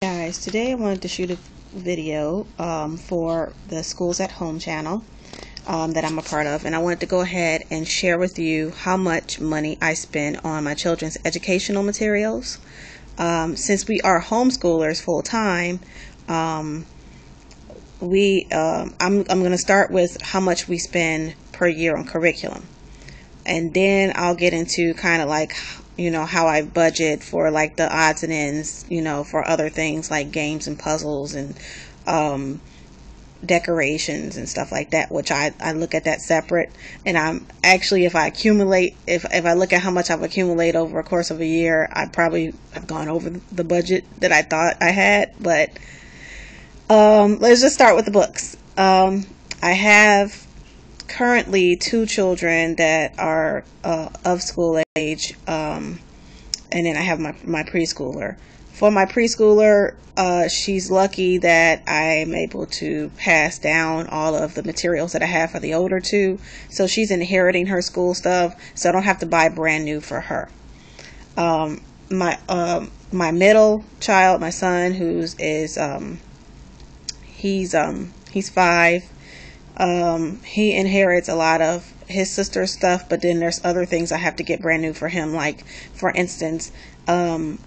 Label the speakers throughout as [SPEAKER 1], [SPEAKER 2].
[SPEAKER 1] guys, today I wanted to shoot a video for the Schools at Home channel that I'm a part of, and I wanted to go ahead and share with you how much money I spend on my children's educational materials. Since we are homeschoolers full-time, I'm going to start with how much we spend per year on curriculum, and then I'll get into kind of like how I budget for like the odds and ends, for other things like games and puzzles and decorations and stuff like that, which I look at that separate. And I'm actually, if I look at how much I've accumulated over a course of a year, I probably have gone over the budget that I thought I had. But let's just start with the books. I have currently 2 children that are of school age, and then I have my preschooler. For my preschooler, she's lucky that I'm able to pass down all of the materials that I have for the older 2, so she's inheriting her school stuff, so I don't have to buy brand new for her. My middle child, my son, he's 5. He inherits a lot of his sister's stuff, but then there's other things I have to get brand new for him. Like, for instance, the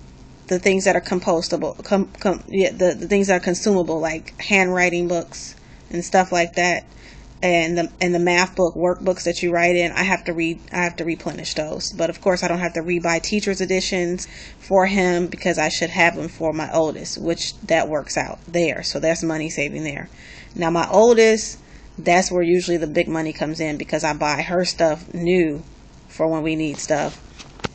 [SPEAKER 1] things that are compostable, the things that are consumable, like handwriting books and stuff like that, and the math book workbooks that you write in. I have to replenish those. But of course, I don't have to rebuy teacher's editions for him because I should have them for my oldest, which that works out there. So that's money saving there. Now my oldest, that's where usually the big money comes in, because I buy her stuff new for when we need stuff.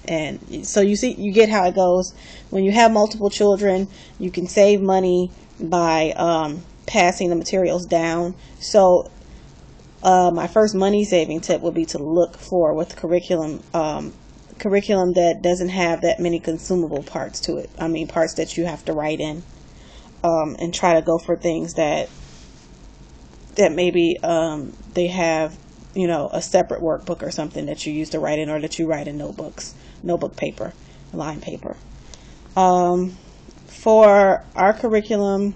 [SPEAKER 1] And so you get how it goes. When you have multiple children, you can save money by passing the materials down. So my first money saving tip would be to look for, with curriculum that doesn't have that many consumable parts to it. I mean, parts that you have to write in, and try to go for things that maybe they have, a separate workbook or something that you use to write in, or that you write in notebook paper, line paper. For our curriculum,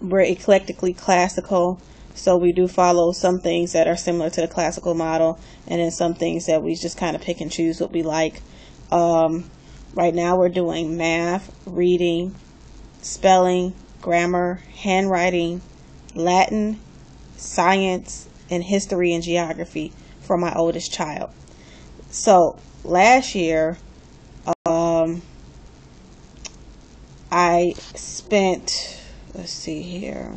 [SPEAKER 1] we're eclectically classical, so we do follow some things that are similar to the classical model, and then some things that we just kind of pick and choose what we like. Right now we're doing math, reading, spelling, grammar, handwriting, Latin, science, and history and geography for my oldest child. So last year, I spent, let's see here,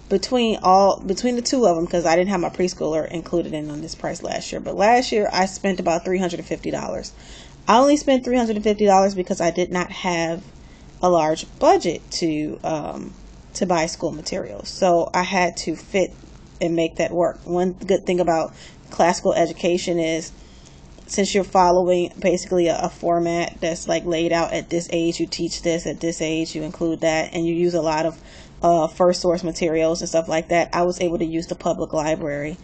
[SPEAKER 1] between the 2 of them, because I didn't have my preschooler included in on this price last year, but last year I spent about $350. I only spent $350 because I did not have a large budget to buy school materials, so I had to fit and make that work. One good thing about classical education is, since you're following basically a format that's like laid out, at this age you teach this, at this age you include that, and you use a lot of first source materials and stuff like that, I was able to use the public library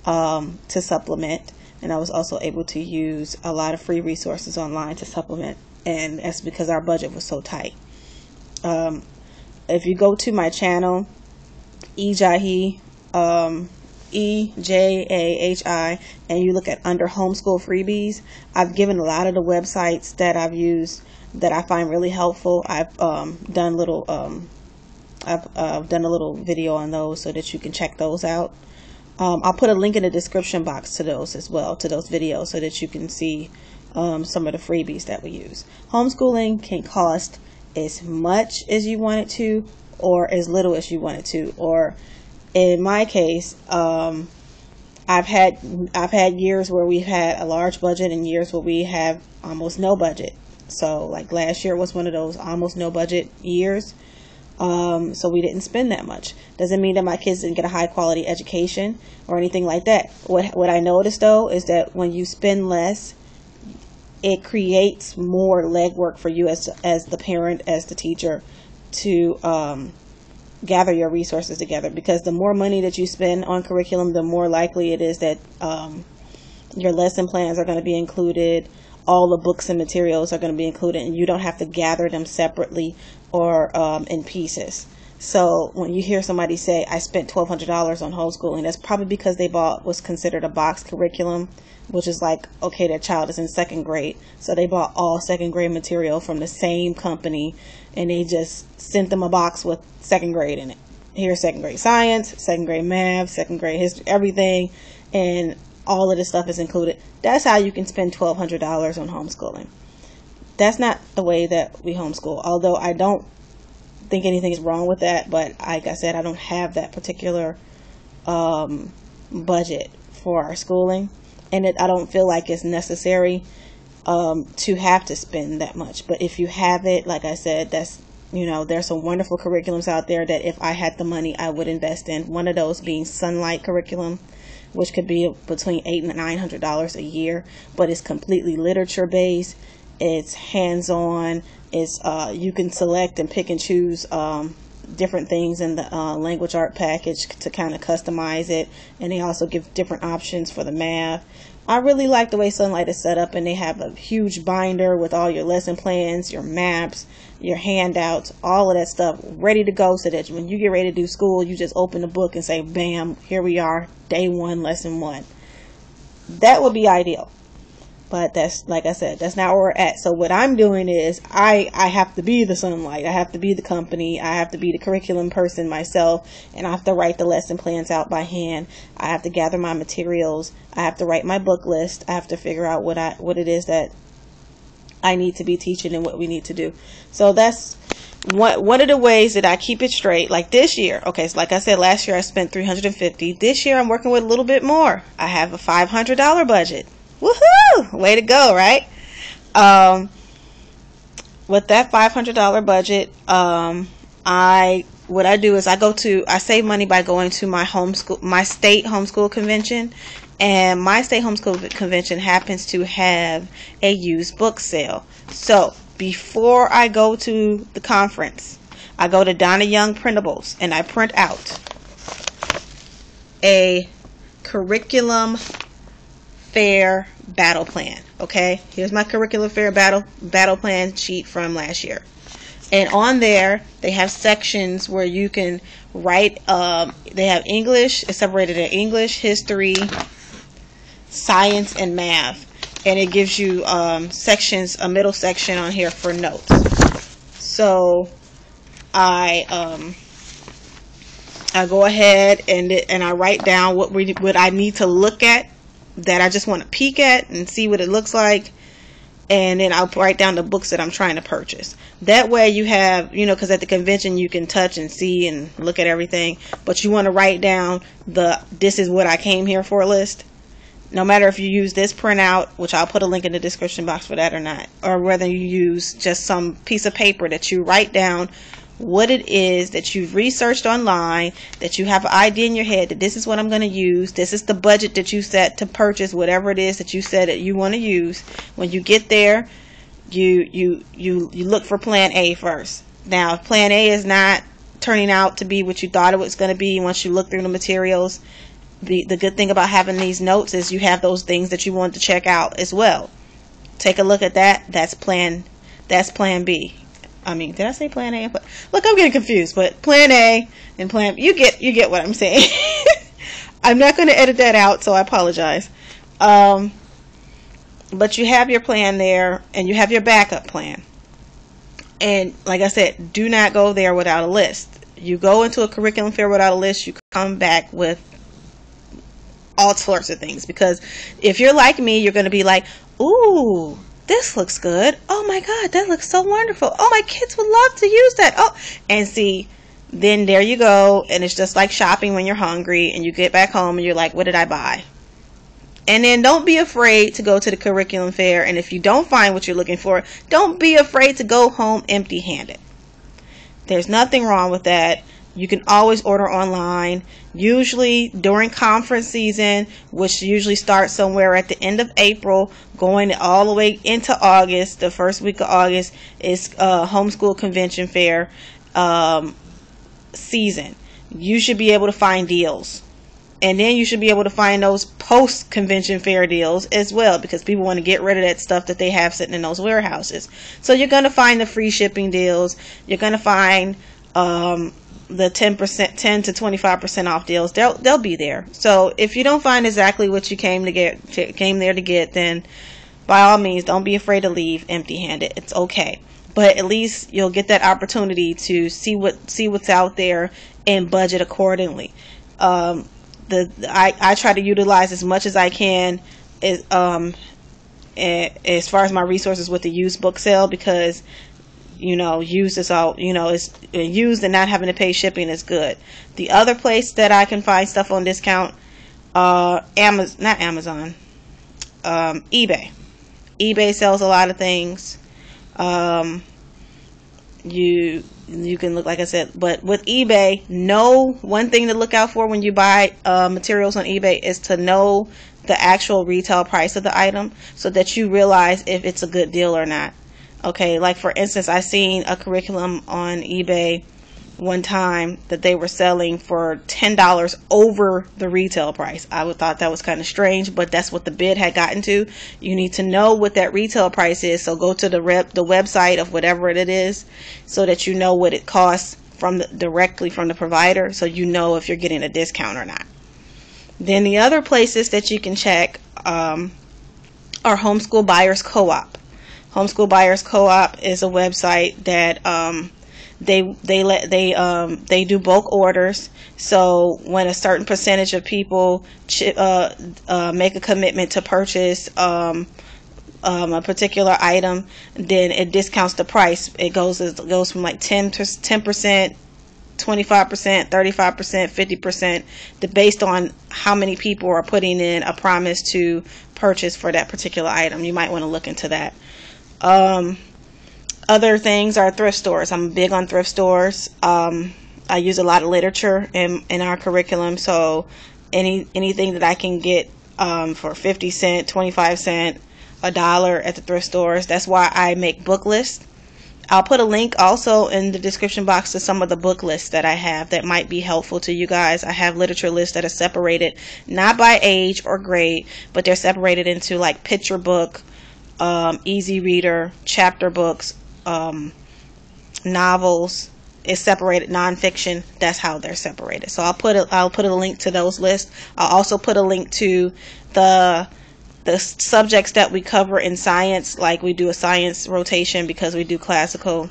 [SPEAKER 1] to supplement, and I was also able to use a lot of free resources online to supplement, and that's because our budget was so tight. If you go to my channel, Ejahi, EJAHI, and you look at under homeschool freebies, I've given a lot of the websites that I've used that I find really helpful. I've done a little video on those so that you can check those out. I'll put a link in the description box to those as well, to those videos, so that you can see some of the freebies that we use. Homeschooling can cost as much as you want it to, or as little as you want it to. Or in my case, I've had years where we've had a large budget and years where we have almost no budget. So like last year was one of those almost no budget years. So we didn't spend that much. Doesn't mean that my kids didn't get a high quality education or anything like that. What I noticed though is that when you spend less, it creates more legwork for you as the parent, as the teacher, to gather your resources together, because the more money that you spend on curriculum, the more likely it is that your lesson plans are going to be included. all the books and materials are going to be included, and you don't have to gather them separately or in pieces. So when you hear somebody say, I spent $1,200 on homeschooling, that's probably because they bought what's considered a box curriculum, which is like, okay, that child is in second grade, so they bought all second grade material from the same company, and they just sent them a box with second grade in it. Here's second grade science, second grade math, second grade history, everything, and all of this stuff is included. That's how you can spend $1,200 on homeschooling. That's not the way that we homeschool, although I don't think anything is wrong with that, but like I said, I don't have that particular budget for our schooling, and I don't feel like it's necessary to have to spend that much. But if you have it, like I said, that's, there's some wonderful curriculums out there that if I had the money, I would invest in. One of those being Sunlight curriculum, which could be between $800 and $900 a year, but it's completely literature based. It's hands-on. It's you can select and pick and choose different things in the language art package to kind of customize it, and they also give different options for the math. I really like the way Sunlight is set up, and they have a huge binder with all your lesson plans, your maps, your handouts, all of that stuff ready to go, so that when you get ready to do school, you just open the book and say, bam, here we are, day 1, lesson 1. That would be ideal. But that's, like I said, that's not where we're at. So what I'm doing is I have to be the Sunlight. I have to be the company. I have to be the curriculum person myself. And I have to write the lesson plans out by hand. I have to gather my materials. I have to write my book list. I have to figure out what it is that I need to be teaching and what we need to do. So that's one of the ways that I keep it straight. Like this year, okay, so like I said, last year I spent $350. This year I'm working with a little bit more. I have a $500 budget. Woohoo! Way to go, right? With that $500 budget, what I do is I save money by going to my state homeschool convention, and my state homeschool convention happens to have a used book sale. So before I go to the conference, I go to Donna Young Printables and I print out a curriculum fair battle plan. Okay, here's my curriculum fair battle plan sheet from last year, and on there they have sections where you can write. They have English. It's separated in English, history, science, and math, and it gives you sections, a middle section on here for notes. So I go ahead and I write down what I need to look at, that I just want to peek at and see what it looks like, and then I'll write down the books that I'm trying to purchase. That way you have, because at the convention you can touch and see and look at everything, but you want to write down this is what I came here for list. No matter if you use this printout, which I'll put a link in the description box for that or not, or whether you use just some piece of paper that you write down what it is that you've researched online, that you have an idea in your head that this is what I'm going to use, this is the budget that you set to purchase whatever it is that you said that you want to use. When you get there, you look for plan A first. Now, if plan A is not turning out to be what you thought it was going to be once you look through the materials, the good thing about having these notes is you have those things that you want to check out as well. Take a look at that. That's plan B. I mean, did I say plan A? Look, I'm getting confused, but plan A and plan, you get what I'm saying. I'm not going to edit that out, so I apologize. But you have your plan there, and you have your backup plan. And like I said, do not go there without a list. You go into a curriculum fair without a list, you come back with all sorts of things. Because if you're like me, you're going to be like, ooh, this looks good. Oh my God, that looks so wonderful. Oh, my kids would love to use that. Oh, and see, then there you go. And it's just like shopping when you're hungry and you get back home and you're like, what did I buy? And then don't be afraid to go to the curriculum fair. And if you don't find what you're looking for, don't be afraid to go home empty-handed. There's nothing wrong with that. You can always order online. Usually during conference season, which usually starts somewhere at the end of April, going all the way into August, the first week of August is homeschool convention fair season. You should be able to find deals. And then you should be able to find those post convention fair deals as well, because people want to get rid of that stuff that they have sitting in those warehouses. So you're going to find the free shipping deals. You're going to find the 10%, 10 to 25% off deals. They'll be there. So if you don't find exactly what you came there to get, then by all means, don't be afraid to leave empty-handed. It's okay. But at least you'll get that opportunity to see what's out there and budget accordingly. I try to utilize as much as I can as far as my resources with the used book sale, because used is all, it's used, and not having to pay shipping is good. The other place that I can find stuff on discount, eBay. eBay sells a lot of things. You can look, like I said, but with eBay, one thing to look out for when you buy materials on eBay is to know the actual retail price of the item, so that you realize if it's a good deal or not. Okay, like for instance, I seen a curriculum on eBay one time that they were selling for $10 over the retail price. I would thought that was kind of strange, but that's what the bid had gotten to. You need to know what that retail price is, so go to the website of whatever it is, so that you know what it costs directly from the provider, so you know if you're getting a discount or not. Then the other places that you can check are Homeschool Buyers Co-op. Homeschool Buyers Co-op is a website that they do bulk orders. So when a certain percentage of people make a commitment to purchase a particular item, then it discounts the price. It goes from like 10%, 25%, 35%, 50%, based on how many people are putting in a promise to purchase for that particular item. You might want to look into that. Other things are thrift stores. I'm big on thrift stores. I use a lot of literature in our curriculum, so anything that I can get for 50 cents, 25 cents, $1 at the thrift stores. That's why I make Booklist. I'll put a link also in the description box to some of the book lists that I have that might be helpful to you guys. I have literature lists that are separated not by age or grade, but they're separated into like picture book, easy reader, chapter books, novels. It's separated, nonfiction. That's how they're separated. So I'll put a link to those lists. I'll also put a link to the subjects that we cover in science. Like we do a science rotation because we do classical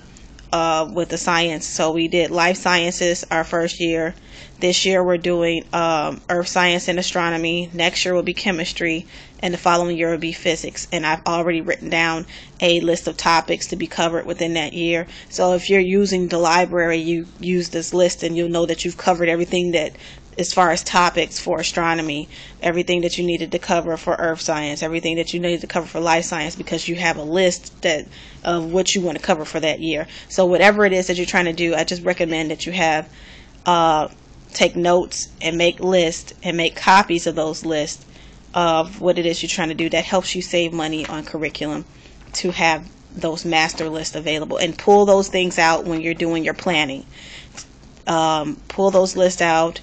[SPEAKER 1] with the science. So we did life sciences our first year. This year we're doing earth science and astronomy. Next year will be chemistry, and the following year will be physics. And I've already written down a list of topics to be covered within that year. So if you're using the library, you use this list and you'll know that you've covered everything that, as far as topics for astronomy, everything that you needed to cover for earth science, everything that you needed to cover for life science, because you have a list of what you want to cover for that year. So whatever it is that you're trying to do, I just recommend that you have take notes and make lists and make copies of those lists of what it is you're trying to do. That helps you save money on curriculum, to have those master lists available, and pull those things out when you're doing your planning. Pull those lists out,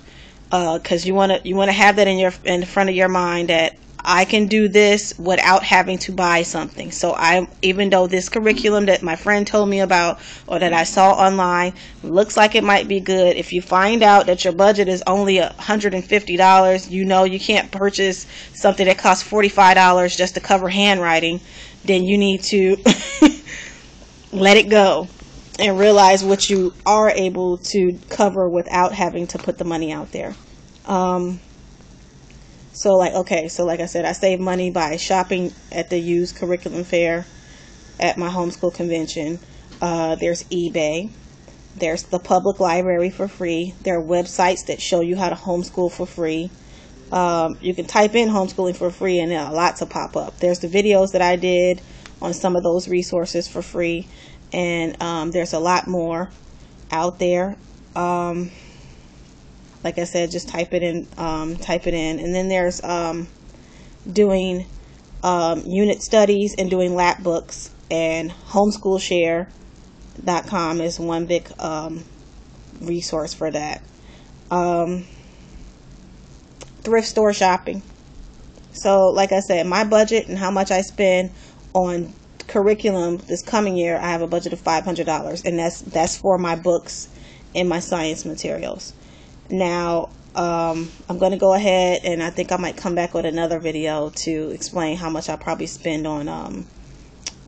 [SPEAKER 1] because you want to have that in the front of your mind, that I can do this without having to buy something. So even though this curriculum that my friend told me about, or that I saw online, looks like it might be good, if you find out that your budget is only $150, you can't purchase something that costs $45 just to cover handwriting, then you need to let it go and realize what you are able to cover without having to put the money out there. So like I said, I save money by shopping at the used curriculum fair at my homeschool convention. There's eBay. There's the public library for free. There are websites that show you how to homeschool for free. You can type in homeschooling for free and lots will pop up. There's the videos that I did on some of those resources for free. And there's a lot more out there. Like I said, just type it in. And then there's doing unit studies and doing lap books. And homeschoolshare.com is one big thrift store shopping. So like I said, my budget and how much I spend on curriculum this coming year, I have a budget of $500, and that's for my books and my science materials. Now I'm going to go ahead, and I think I might come back with another video to explain how much I probably spend on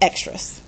[SPEAKER 1] extras.